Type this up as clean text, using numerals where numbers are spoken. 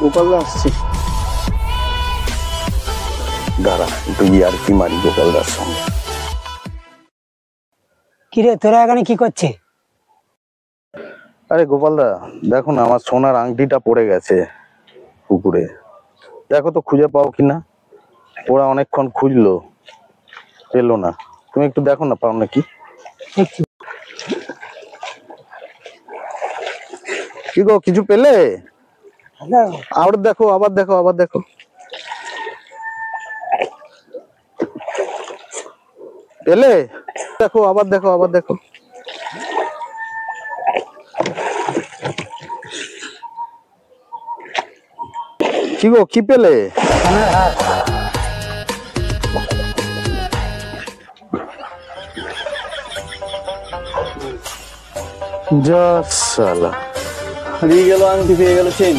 গোপালদা আসছে, দাঁড়া একটু আর কি মারি গোপালদার সঙ্গে। কিরে তোরা এখানে কি করছে? আরে গোপালদা দেখো না, আমার সোনার আংটিটা পড়ে গেছে পুকুরে, দেখো তো খুঁজে পাও কিনা। ওরা অনেকক্ষণ খুঁজলো, পেলো না, তুমি একটু দেখো না পাও নাকি। দেখছি। কি গো কিছু পেলে? আবার দেখো, আবার দেখো, আবার দেখো। পেলে? দেখো, আবার দেখো, আবার দেখো। কি গো কি পেলে? যা শালা, হারিয়ে গেল আংটি, পেয়ে গেল চেন।